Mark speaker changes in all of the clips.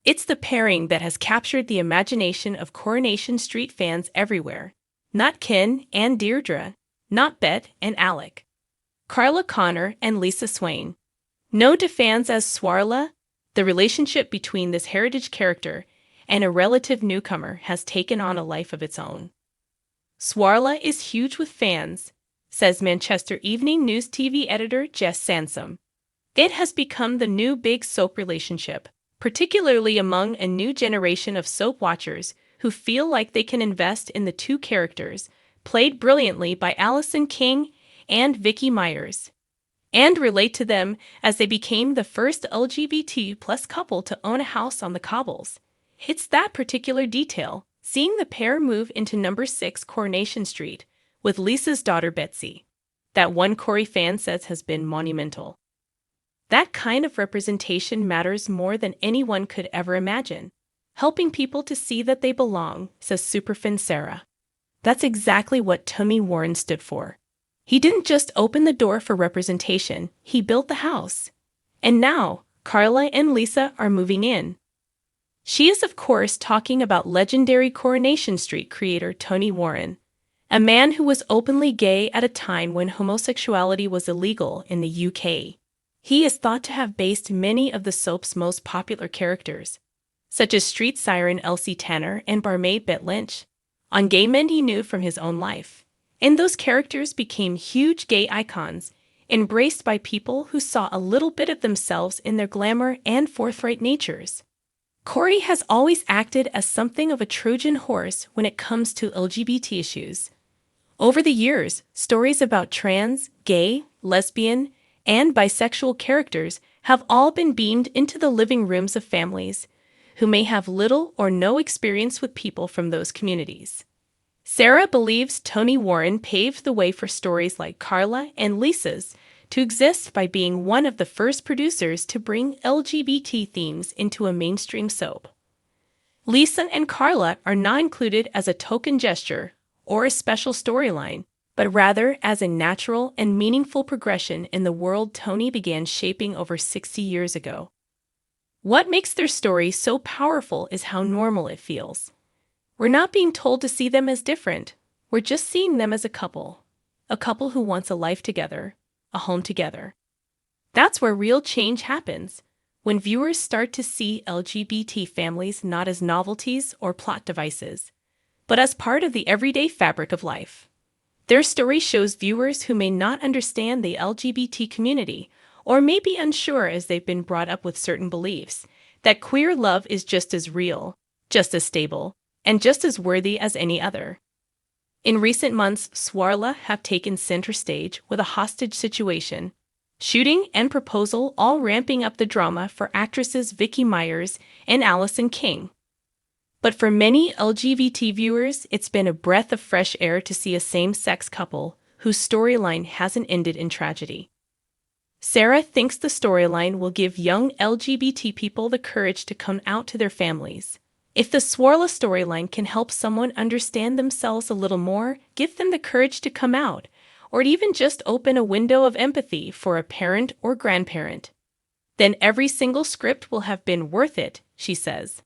Speaker 1: It's the pairing that has captured the imagination of Coronation Street fans everywhere. Not Ken and Deirdre, not Bet and Alec. Carla Connor and Lisa Swain. Known to fans as Swarla, the relationship between this heritage character and a relative newcomer has taken on a life of its own. Swarla is huge with fans, says Manchester Evening News TV editor Jess Sansom. It has become the new big soap relationship, particularly among a new generation of soap watchers who feel like they can invest in the two characters, played brilliantly by Alison King and Vicky Myers, and relate to them as they became the first LGBT plus couple to own a house on the cobbles. It's that particular detail, seeing the pair move into number 6 Coronation Street with Lisa's daughter Betsy, that one Corey fan says has been monumental. That kind of representation matters more than anyone could ever imagine, helping people to see that they belong, says superfan Sarah. That's exactly what Tommy Warren stood for. He didn't just open the door for representation, he built the house. And now, Carla and Lisa are moving in. She is, of course, talking about legendary Coronation Street creator Tony Warren, a man who was openly gay at a time when homosexuality was illegal in the UK. He is thought to have based many of the soap's most popular characters, such as street siren Elsie Tanner and barmaid Bet Lynch, on gay men he knew from his own life. And those characters became huge gay icons, embraced by people who saw a little bit of themselves in their glamour and forthright natures. Corey has always acted as something of a Trojan horse when it comes to LGBT issues. Over the years, stories about trans, gay, lesbian, and bisexual characters have all been beamed into the living rooms of families who may have little or no experience with people from those communities. Sarah believes Tony Warren paved the way for stories like Carla and Lisa's to exist by being one of the first producers to bring LGBT themes into a mainstream soap. Lisa and Carla are not included as a token gesture or a special storyline, but rather as a natural and meaningful progression in the world Tony began shaping over 60 years ago. What makes their story so powerful is how normal it feels. We're not being told to see them as different, we're just seeing them as a couple who wants a life together, a home together. That's where real change happens, when viewers start to see LGBT families not as novelties or plot devices, but as part of the everyday fabric of life. Their story shows viewers who may not understand the LGBT community or may be unsure as they've been brought up with certain beliefs that queer love is just as real, just as stable, and just as worthy as any other. In recent months, Swarla have taken center stage with a hostage situation, shooting and proposal all ramping up the drama for actresses Vicky Myers and Alison King. But for many LGBT viewers, it's been a breath of fresh air to see a same-sex couple whose storyline hasn't ended in tragedy. Sarah thinks the storyline will give young LGBT people the courage to come out to their families. If the Swarla storyline can help someone understand themselves a little more, give them the courage to come out, or even just open a window of empathy for a parent or grandparent, then every single script will have been worth it, she says.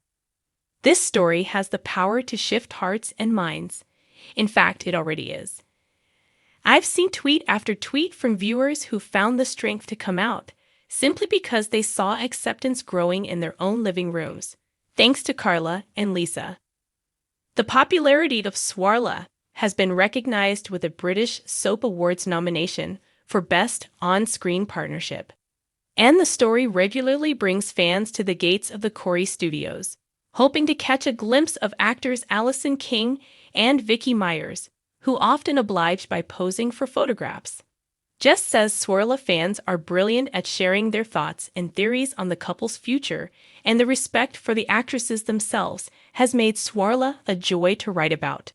Speaker 1: This story has the power to shift hearts and minds. In fact, it already is. I've seen tweet after tweet from viewers who found the strength to come out, simply because they saw acceptance growing in their own living rooms, thanks to Carla and Lisa. The popularity of Swarla has been recognized with a British Soap Awards nomination for Best On-Screen Partnership. And the story regularly brings fans to the gates of the Corey studios, hoping to catch a glimpse of actors Alison King and Vicky Myers, who often oblige by posing for photographs. Jess says Swarla fans are brilliant at sharing their thoughts and theories on the couple's future, and the respect for the actresses themselves has made Swarla a joy to write about.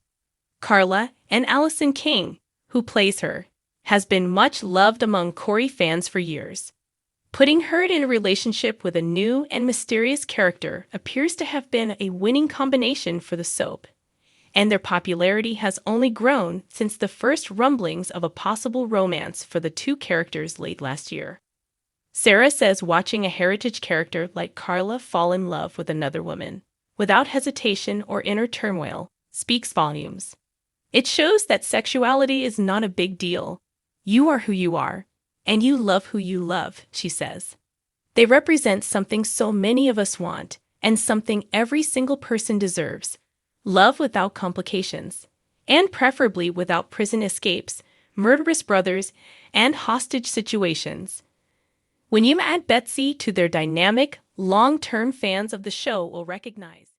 Speaker 1: Carla and Alison King, who plays her, has been much loved among Corey fans for years. Putting her in a relationship with a new and mysterious character appears to have been a winning combination for the soap, and their popularity has only grown since the first rumblings of a possible romance for the two characters late last year. Sarah says watching a heritage character like Carla fall in love with another woman, without hesitation or inner turmoil, speaks volumes. It shows that sexuality is not a big deal. You are who you are, and you love who you love, she says. They represent something so many of us want, and something every single person deserves: love without complications, and preferably without prison escapes, murderous brothers, and hostage situations. When you add Betsy to their dynamic, long-term fans of the show will recognize